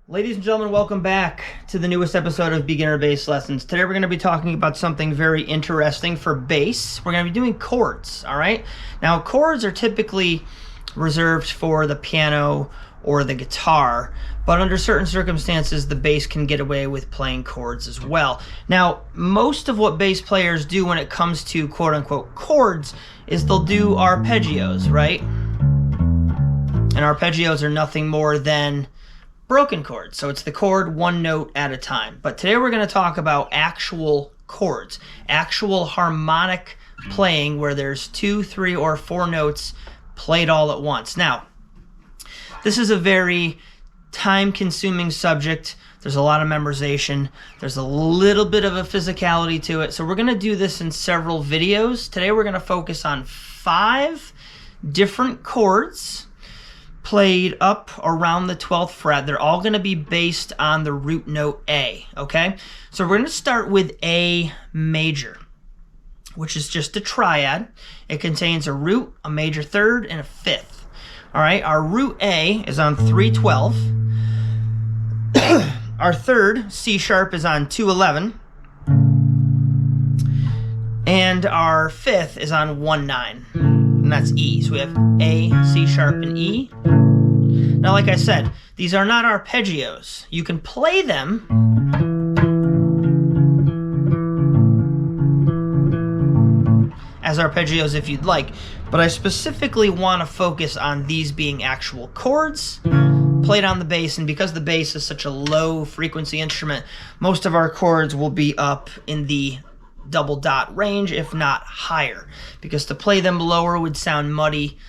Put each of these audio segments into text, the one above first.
Ladies and gentlemen, welcome back to the newest episode of Beginner Bass Lessons. Today we're going to be talking about something very interesting for bass. We're going to be doing chords, all right? Now, chords are typically reserved for the piano or the guitar, but under certain circumstances, the bass can get away with playing chords as well. Now, most of what bass players do when it comes to quote-unquote chords is they'll do arpeggios, right? And arpeggios are nothing more than broken chords. So it's the chord one note at a time. But today we're going to talk about actual chords, actual harmonic playing where there's 2, 3, or 4 notes played all at once. Now, this is a very time-consuming subject. There's a lot of memorization. There's a little bit of a physicality to it. So we're going to do this in several videos. Today we're going to focus on 5 different chords played up around the 12th fret. They're all going to be based on the root note A, okay? So we're going to start with A major, which is just a triad. It contains a root, a major third, and a fifth. All right, our root A is on 312. Our third, C sharp, is on 211. And our fifth is on 1-9, and that's E. So we have A, C sharp, and E. Now, like I said, these are not arpeggios. You can play them as arpeggios if you'd like, but I specifically want to focus on these being actual chords played on the bass, and because the bass is such a low frequency instrument, most of our chords will be up in the double dot range, if not higher, because to play them lower would sound muddy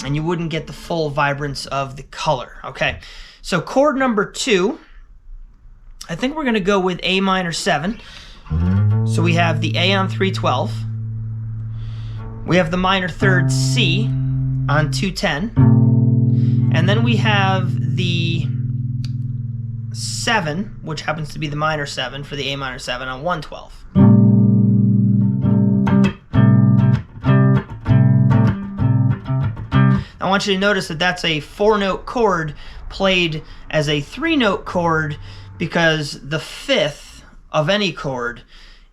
and you wouldn't get the full vibrance of the color. Okay, so chord number 2, I think we're going to go with A minor 7. So we have the A on 312. We have the minor third C on 210. And then we have the 7, which happens to be the minor 7 for the A minor 7 on 112. I want you to notice that that's a 4-note chord played as a 3-note chord because the fifth of any chord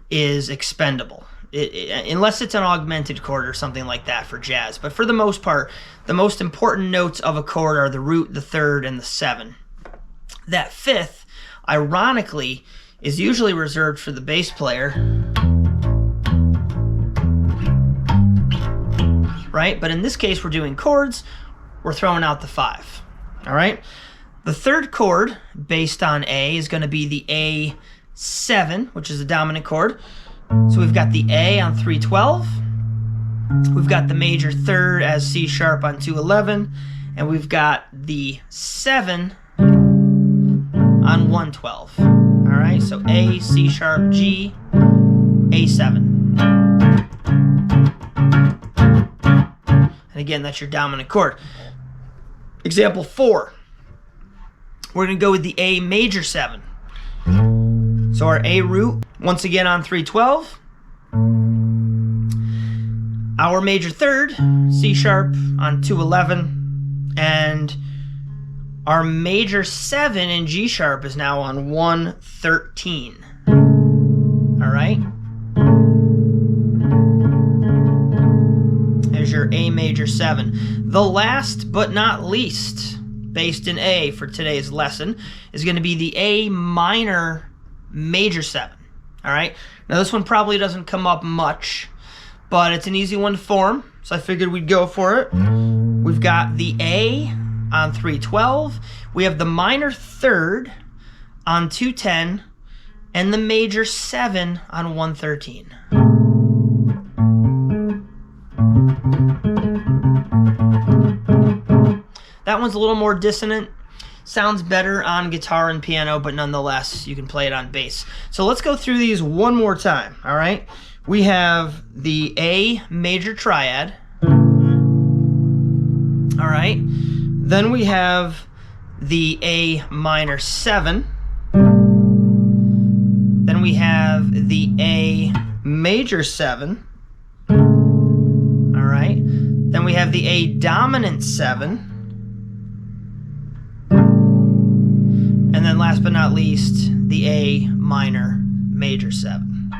is expendable, unless it's an augmented chord or something like that for jazz. But for the most part, the most important notes of a chord are the root, the third, and the 7. That fifth, ironically, is usually reserved for the bass player, right? But in this case, we're doing chords. We're throwing out the 5. All right? The third chord based on A is going to be the A7, which is a dominant chord. So we've got the A on 312. We've got the major third as C sharp on 211. And we've got the 7 on 112. All right? So A, C sharp, G, A7. And again, that's your dominant chord. Example 4. We're going to go with the A major 7. So our A root, once again on 312. Our major third, C sharp on 211. And our major 7 in G sharp is now on 113. All right? Your A major 7. The last but not least, based in A for today's lesson, is going to be the A minor major 7. All right. Now this one probably doesn't come up much, but it's an easy one to form, so I figured we'd go for it. We've got the A on 312. We have the minor third on 210, and the major 7 on 113. That one's a little more dissonant. Sounds better on guitar and piano, but nonetheless, you can play it on bass. So let's go through these one more time, all right? We have the A major triad. All right. Then we have the A minor 7. Then we have the A major 7. All right. Then we have the A dominant 7. And then last but not least, the A minor major 7.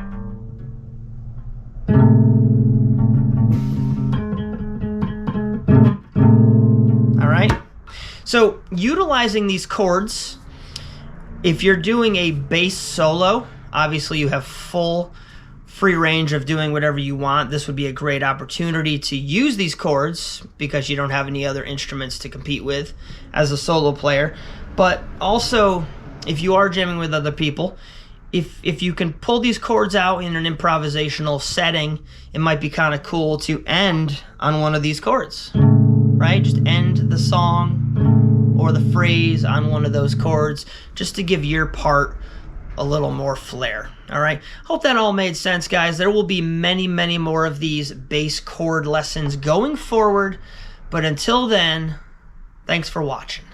All right. So utilizing these chords, if you're doing a bass solo, obviously you have full free range of doing whatever you want. This would be a great opportunity to use these chords because you don't have any other instruments to compete with as a solo player. But also, if you are jamming with other people, if you can pull these chords out in an improvisational setting, it might be kind of cool to end on one of these chords, right? Just end the song or the phrase on one of those chords just to give your part a little more flair. All right, hope that all made sense, guys. There will be many, many more of these bass chord lessons going forward, but until then, thanks for watching.